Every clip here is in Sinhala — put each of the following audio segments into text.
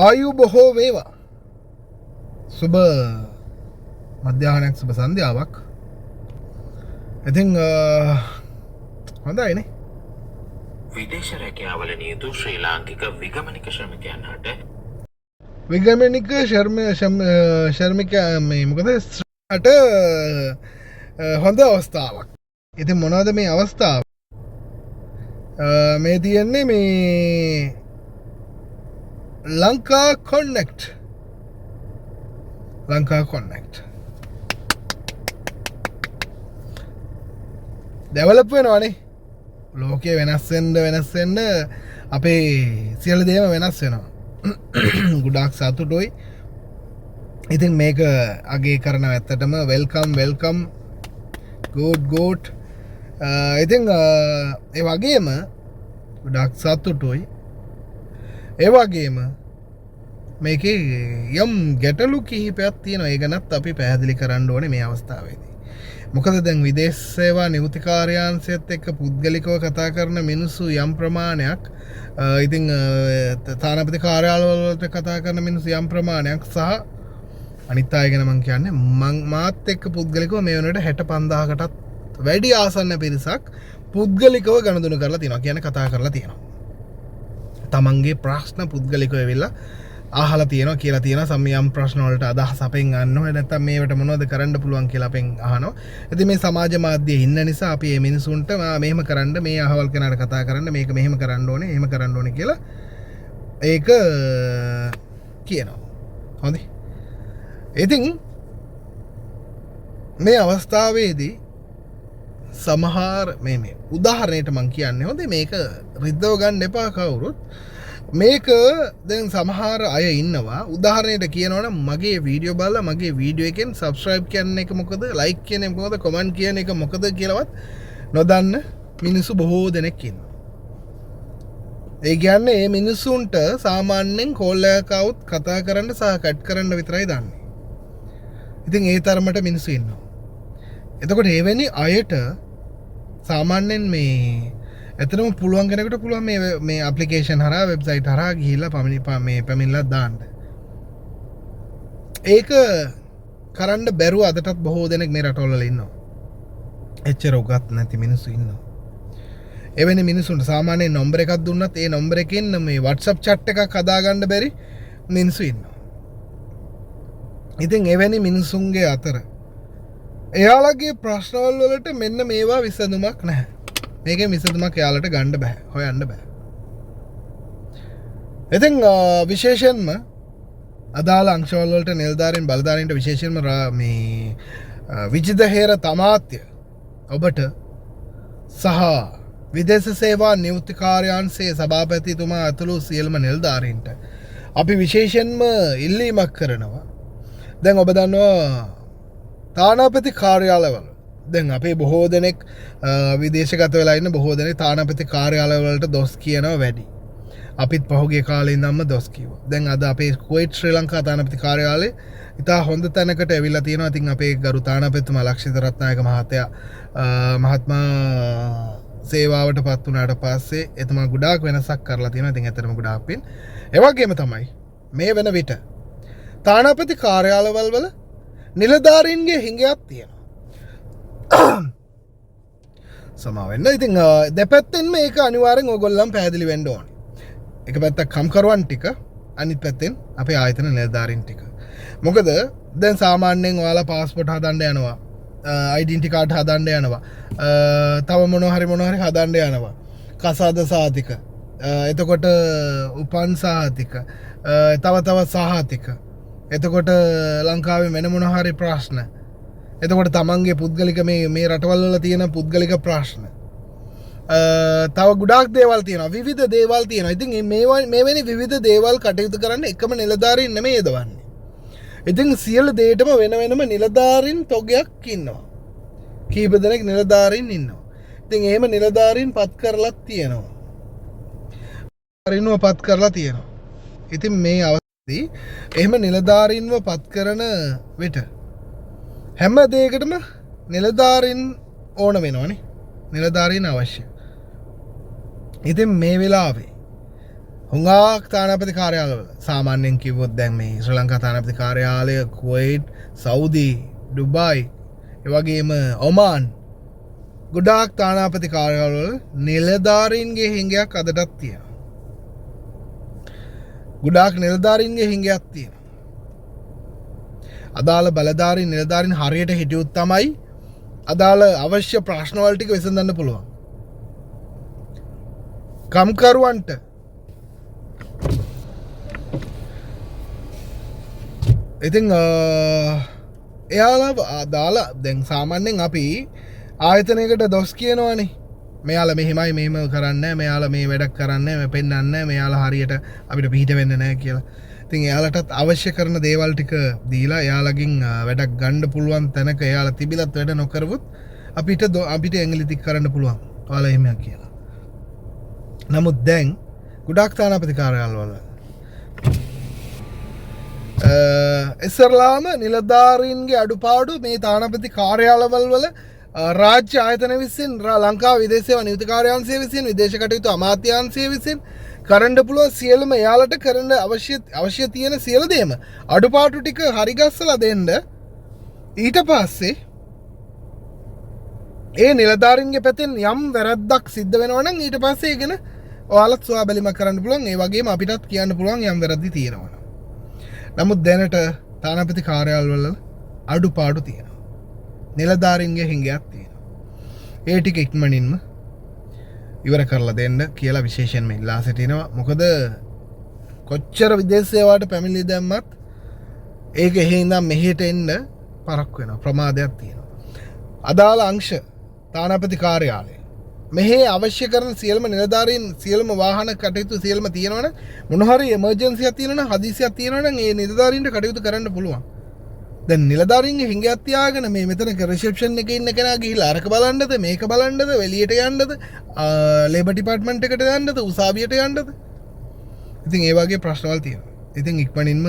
ආයු බොහෝ වේවා. සුබ මධ්‍යහනයක් සුබ සන්ධ්‍යාවක්. ඉතින් හොඳයිනේ. විදේශ රැකියාවල නියුතු ශ්‍රී ලාංකික විගමනික ශ්‍රමිකයන්ට විගමනික ශර්මික මේ මොකද ට හොඳ අවස්ථාවක්. ඉතින් මොනවද මේ අවස්ථාව? මේ තියෙන්නේ මේ ලංකා කොන්නෙක්ට් ඩෙවලොප් වෙනවානේ. ලෝකය වෙනස්වෙන්න අපේ සියලු දේම වෙනස් වෙනවා. ගොඩාක් සතුටුයි. ඉතින් මේක අගේ කරන ඇත්තටම වෙල්කම් ගෝඩ්. ඉතින් ඒ වගේම ගොඩාක් සතුටුයි. ඒ වගේම මේකේ යම් ගැටලු කිහිපයක් තියෙනවා. ඒ ගැනත් අපි පැහැදිලි කරන්න ඕනේ මේ අවස්ථාවේදී. මොකද දැන් විදේශ සේවා නිවෘත්ති කාර්යාංශයත් එක්ක පුද්ගලිකව කතා කරන මිනිස්සු යම් ප්‍රමාණයක් ඉතින් තානාපති කාර්යාලවල වලට කතා කරන මිනිස්සු යම් ප්‍රමාණයක් සහ අනිත් අය ගැන මම කියන්නේ මාත් එක්ක පුද්ගලිකව මේ වෙනකොට 65000කටත් වැඩි ආසන්න පිරිසක් පුද්ගලිකව ගනුදෙනු කරලා තියෙනවා. කියන්නේ කතා කරලා තියෙනවා. තමන්ගේ ප්‍රශ්න පුද්ගලිකව වෙලා අහලා තියෙනවා කියලා තියෙනවා. සම්මියම් ප්‍රශ්න වලට අදහස් අපෙන් අහනවා. නැත්නම් මේවට මොනවද කරන්න පුළුවන් කියලා අපෙන් අහනවා. ඉතින් මේ සමාජ මාධ්‍යයේ ඉන්න නිසා අපි මේ මිනිසුන්ට මෙහෙම කරන්න, මේ අහවල් කෙනාට කතා කරන්න, මේක මෙහෙම කරන්න ඕනේ, එහෙම කරන්න ඕනේ කියලා ඒක කියනවා. හොඳයි. ඉතින් මේ අවස්ථාවේදී සමහර මේ උදාහරණයට මම කියන්නේ හොඳේ මේක රිද්දව ගන්න එපා කවුරුත්. මේක දැන් සමහර අය ඉන්නවා උදාහරණයට කියනවනම් මගේ වීඩියෝ බලලා මගේ වීඩියෝ එකෙන් subscribe කියන එක මොකද, like කියන එක මොකද, comment කියන එක මොකද කියලාවත් නොදන්න මිනිස්සු බොහෝ දෙනෙක් ඉන්නවා. ඒ කියන්නේ මේ මිනිස්සුන්ට සාමාන්‍යයෙන් කෝල් එකක් આવුත් කතා කරන්න සහ කට් කරන්න විතරයි දන්නේ. ඉතින් ඒ තරමට මිනිස්සු ඉන්නවා. එතකොට එවැනි අයට සාමාන්‍යයෙන් මේ ඇත්තටම පුළුවන් කෙනෙකුට පුළුවන් මේ ඇප්ලිකේෂන් හරහා වෙබ්සයිට් හරහා ගිහිල්ලා පැමිණිල්ලක් දාන්න. ඒක කරන්න බැරුව අදටත් බොහෝ දෙනෙක් මේ රටවල ඉන්නවා. එච්චර උගත් නැති මිනිස්සු ඉන්නවා. එවැනි මිනිස්සුන්ට සාමාන්‍යයෙන් නම්බර් එකක් දුන්නත් ඒ නම්බර් එකෙන් මේ WhatsApp chat එකක් හදාගන්න බැරි මිනිස්සු ඉන්නවා. ඉතින් එවැනි මිනිසුන්ගේ අතර එයාලගේ ප්‍රශ්නවල් වලට මෙන්න මේවා විසඳුමක් නැහැ. මේකේ විසඳුමක් එයාලට ගන්න බෑ, හොයන්න බෑ. ඉතින් විශේෂයෙන්ම අදාළ අංශවල වලට නිලධාරීන් බලධාරීන්ට විශේෂයෙන්ම මේ විජිත හේර තමාත්‍ය ඔබට සහ විදේශ සේවා නිවෘත්ති කාර්යාංශයේ සභාපතිතුමා ඇතුළු සියලුම නිලධාරීන්ට අපි විශේෂයෙන්ම ඉල්ලීමක් කරනවා. දැන් ඔබ දන්නවා තානාපති කාර්යාලවල දැන් අපේ බොහෝ දෙනෙක් විදේශගත වෙලා ඉන්න බොහෝ දෙනෙක් තානාපති කාර්යාලවලට දොස් කියනවා වැඩි. අපිත් පහුගිය කාලේ ඉඳන්ම දොස් කිව්වා. දැන් අද අපේ කුවේට් ශ්‍රී ලංකා තානාපති කාර්යාලය ඉතා හොඳ තැනකට ඇවිල්ලා තියෙනවා. ඉතින් අපේ ගරු තානාපතිතුමා ලක්ෂිත රත්නායක මහත්මයා සේවාවට පත් වුණාට පස්සේ එතුමා ගොඩාක් වෙනසක් කරලා තියෙනවා. ඉතින් ඇත්තටම ගොඩාක් පින්. ඒ වගේම තමයි මේ වෙන විට තානාපති කාර්යාලවල වල නිලධාරීන්ගේ හිඟයක් තියෙනවා. සමාවෙන්න. ඉතින් දෙපැත්තෙන් මේක අනිවාර්යෙන් ඕගොල්ලන් පැහැදිලි වෙන්න ඕනේ. එක පැත්තක් කම්කරුවන් ටික, අනිත් පැත්තෙන් අපේ ආයතන නිලධාරීන් ටික. මොකද දැන් සාමාන්‍යයෙන් ඔයාලා පාස්පෝර්ට් හදන්න යනවා, ඩෙන්ටි කාඩ් හදන්න යනවා, තව මොනවා හරි හදන්න යනවා, කසාද සහතික, එතකොට උපන් සහතික, තව සහතික, එතකොට ලංකාවේ වෙන මොනවා හරි ප්‍රශ්න, එතකොට තමන්ගේ පුද්ගලික මේ රටවල් වල තියෙන පුද්ගලික ප්‍රශ්න, තව ගොඩාක් දේවල් තියෙනවා, විවිධ දේවල් තියෙනවා. ඉතින් මේවැනි විවිධ දේවල් කටයුතු කරන්න එකම නිලධාරීන් නෙමෙයි යදවන්නේ. ඉතින් සියලු දේටම වෙන වෙනම නිලධාරීන් තොගයක් ඉන්නවා. කීප දෙනෙක් නිලධාරීන් ඉන්නවා. ඉතින් එහෙම නිලධාරීන් පත් කරලත් තියෙනවා. පත් කරලා තියෙනවා. ඉතින් මේ අවස්ථාවේදී එහෙම නිලධාරීන්ව පත් කරන විට හැම දෙයකටම නිලධාරීන් ඕන වෙනවනේ. නිලධාරීන් අවශ්‍ය. ඉතින් මේ වෙලාවේ හුඟක් තානාපති කාර්යාලවල සාමාන්‍යයෙන් කිව්වොත් දැන් මේ ශ්‍රී ලංකා තානාපති කාර්යාලය කුවයිට් සෞදි ඩුබායි ඒ වගේම ඔමාන් ගොඩාක් තානාපති කාර්යාලවල නිලධාරීන්ගේ හිඟයක් අදටත් තියෙනවා. ගොඩාක් නිලධාරීන්ගේ හිඟයක් තියෙනවා. අදාළ බලධාරීන් නිලධාරීන් හරියට හිටියොත් තමයි අදාළ අවශ්‍ය ප්‍රශ්න වල ටික විසඳන්න පුළුවන්. කම්කරුවන්ට ඉතින් එයාලා අදාලා දැන් සාමාන්‍යයෙන් අපි ආයතනයකට දොස් කියනවනේ මෙයාලා මෙහෙමයි මෙහෙම කරන්නේ මෙයාලා මේ වැඩක් කරන්නේ මේ පෙන්වන්නේ මෙයාලා හරියට අපිට පිට වෙන්න නැහැ කියලා. ඉතින් එයාලටත් අවශ්‍ය කරන දේවල් ටික දීලා එයාලගෙන් වැඩක් ගන්න පුළුවන් තැනක එයාලා තිබිලත් වැඩ නොකරවොත් අපිට ඇඟිලි දික් කරන්න පුළුවන්. ඔයාලා එහෙම කියලා. නමුත් දැන් ගොඩක් තානාපති කාර්යාලවල ඉස්සරලාම නිලධාරීන්ගේ අඩුපාඩු මේ තානාපති කාර්යාලවල වල රාජ්‍ය ආයතන විසින් ලංකා විදේශ සේවා නියුක්ත කාර්යාංශය විසින් විදේශ කටයුතු අමාත්‍යාංශය විසින් කරන්න පුළුවන් සියලුම එයාලට කරන්න අවශ්‍ය තියෙන සියලු දේම අඩුපාඩු ටික හරිගස්සලා දෙන්න. ඊට පස්සේ ඒ නිලධාරීන්ගේ පැත්තෙන් යම් වැරද්දක් සිද්ධ වෙනවා නම් ඊට පස්සේ ඒකන ඔයාලත් සොයා බැලීමක් කරන්න පුළුවන්. ඒ වගේම අපිටත් කියන්න පුළුවන් යම් වැරදි තියෙනවා. නමුත් දැනට තානාපති කාර්යාලවල අඩුපාඩු තියෙනවා. නිලධාරීන්ගේ හිඟයක් තියෙනවා. ඒ ටික ඉක්මනින්ම ඉවර කරලා දෙන්න කියලා විශේෂයෙන්ම ඉල්ලා සිටිනවා. මොකද කොච්චර විදේශ සේවාවට පැමිණිලි දැම්මත් ඒක එහෙ ඉඳන් මෙහෙට එන්න පරක් වෙනවා. ප්‍රමාදයක් තියෙනවා. අදාළ අංශ තානාපති කාර්යාලය මෙහි අවශ්‍ය කරන සියලුම නිලධාරීන් සියලුම වාහන කටයුතු සියලුම තියෙනවනේ මොන හරි එමර්ජන්සියක් තියෙනවනම් හදිසියක් තියෙනවනම් ඒ නිලධාරීන්ට කටයුතු කරන්න පුළුවන්. දැන් නිලධාරීන්ගේ හිඟයක් තියාගෙන මේ මෙතන රිසෙප්ෂන් එකේ ඉන්න කෙනා ගිහිල්ලා අරක බලන්නද මේක බලන්නද එළියට යන්නද ලේබර් ඩිපාර්ට්මන්ට් එකට යන්නද උසාවියට යන්නද? ඉතින් ඒ වගේ ප්‍රශ්නවල් තියෙනවා. ඉතින් ඉක්මනින්ම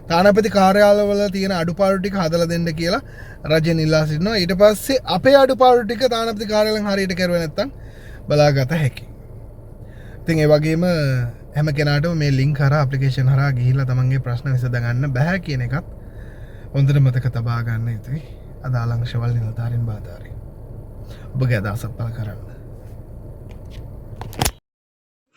තානාපති කාර්යාලවල තියෙන අඩුපාඩු ටික හදලා දෙන්න කියලා රජෙන් ඉල්ලා සිටිනවා. ඊට පස්සේ අපේ අඩුපාඩු ටික තානාපති කාර්යාලයෙන් හරියට කරුවේ නැත්තම් බලාගත හැකියි. ඉතින් ඒ වගේම හැම කෙනාටම මේ ලින්ක් හරහා ඇප්ලිකේෂන් හරහා ගිහිල්ලා තමන්ගේ ප්‍රශ්න විසඳ ගන්න බෑ කියන එකත් හොඳට මතක තබා ගන්න යුතුයි. අදාළ අංශවල නිලධාරීන් බාධාරී. ඔබගේ අදහස පළ කරන්න.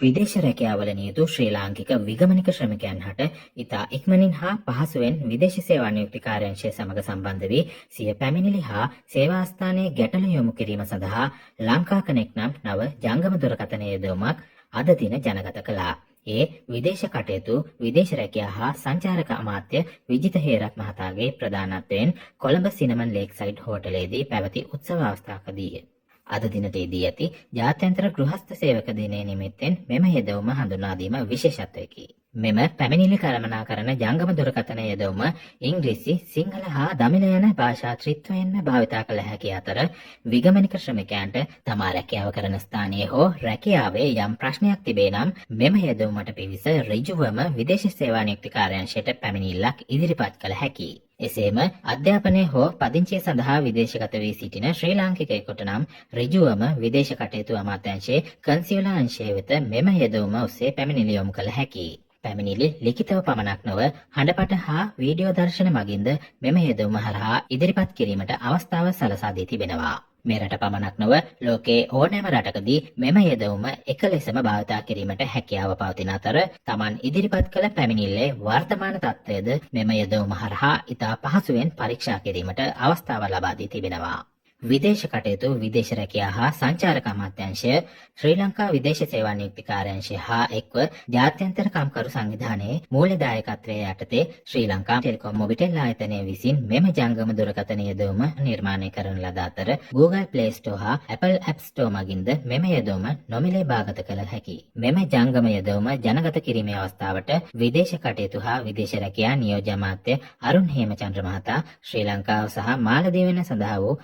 විදේශ රැකියාවල නියුතු ශ්‍රී ලාංකික විගමනික ශ්‍රමිකයන් හට ඉතා ඉක්මනින් හා පහසුවෙන් විදේශ සේවා නියුක්ති කාර්යාංශය සමග සම්බන්ධ වී සිය පැමිණිලි හා සේවා ස්ථානයේ ගැටළු යොමු කිරීම සඳහා ලංකා කනෙක්ට් නම් නව ජංගම දුරකථන යෙදවීමක් අද දින ජනගත කළා. ඒ විදේශ කටයුතු විදේශ රැකියා හා සංචාරක අමාත්‍ය විජිත හේරත් මහතාගේ ප්‍රධානත්වයෙන් කොළඹ සිනමන් ලේක් සයිඩ් හෝටලයේදී පැවති උත්සව අවස්ථාවකදී අද දිනට දී ඇති ජාත්‍යන්තර ගෘහස්ත සේවක දිනය නිමිත්තෙන් මෙම යෙදවුම හඳුන්වා දීම විශේෂත්වයකි. මෙම පැමිණිලි කළමනාකරන ජංගම දුරකථන යෙදවුම ඉංග්‍රීසි, සිංහල හා දමිළ යන භාෂා ත්‍රිත්වයෙන්ම භාවිතා කළ හැකි අතර විගමනික ශ්‍රමිකයන්ට තමා රැකියාව කරන ස්ථානයේ හෝ රැකියාවේ යම් ප්‍රශ්නයක් තිබේ නම් මෙම යෙදවුමට පිවිස ඍජුවම විදේශ සේවා නියුක්ති කාර්යාංශයට පැමිණිල්ලක් ඉදිරිපත් කළ හැකියි. එසේම අධ්‍යාපනය හෝ පදිංචිය සඳහා විදේශගත වී සිටින ශ්‍රී ලාංකිකයෙකුට නම් ඍජුවම විදේශ කටයුතු අමාත්‍යාංශයේ කන්සියුලා අංශය වෙත මෙම යෙදවුම ඔස්සේ පැමිණිලි යොමු කළ හැකියි. පැමිණිලි ලිඛිතව පමණක් නොව හඬපට හා වීඩියෝ දර්ශන මගින්ද මෙම යෙදවුම හරහා ඉදිරිපත් කිරීමට අවස්ථාව සලසා දී තිබෙනවා. මෙරට පමණක් නොව ලෝකයේ ඕනෑම රටකදී මෙම යෙදවුම එක ලෙසම භාවිතා කිරීමට හැකියාව පවතින අතර තමන් ඉදිරිපත් කළ පැමිණිල්ලේ වර්තමාන තත්ත්වයද මෙම යෙදවුම හරහා ඉතා පහසුවෙන් පරීක්ෂා කිරීමට අවස්ථාව ලබා දී තිබෙනවා. විදේශ කටයුතු විදේශ රැකියා හා සංචාරක අමාත්‍යාංශය ශ්‍රී ලංකා විදේශ සේවා නියුක්ති කාර්යාංශය හා එක්ව ජාත්‍යන්තර කම්කරු සංවිධානයේ මූලදායකත්වයේ යටතේ ශ්‍රී ලංකා ටෙලිකොම් මොබිටෙල් ආයතනය විසින් මෙම ජංගම දුරකථන යෙදවුම නිර්මාණය කරන ලද අතර Google Play Store හා Apple App Store මගින්ද මෙම යෙදවුම නොමිලේ භාගත කළ හැකියි. මෙම ජංගම යෙදවුම ජනගත කිරීමේ අවස්ථාවට විදේශ කටයුතු හා විදේශ රැකියා නියෝජ්‍ය අමාත්‍ය අරුණ් හේමචන්ද්‍ර මහතා ශ්‍රී ලංකාව සහ මාලදීවයින සඳහා වූ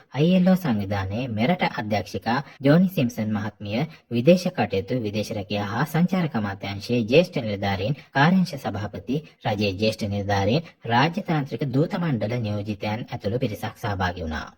ILO සංවිධානයේ මෙරට අධ්‍යක්ෂිකා ජෝනි සිම්සන් මහත්මිය විදේශ කටයුතු විදේශ රැකියා හා සංචාරක අමාත්‍යාංශයේ ජ්‍යෙෂ්ඨ නිලධාරීන් කාර්යාංශ සභාපති රජයේ ජ්‍යෙෂ්ඨ නිලධාරීන් රාජ්‍ය තාන්ත්‍රික දූත මණ්ඩල නියෝජිතයන් ඇතුළු පිරිසක් සහභාගී වුණා.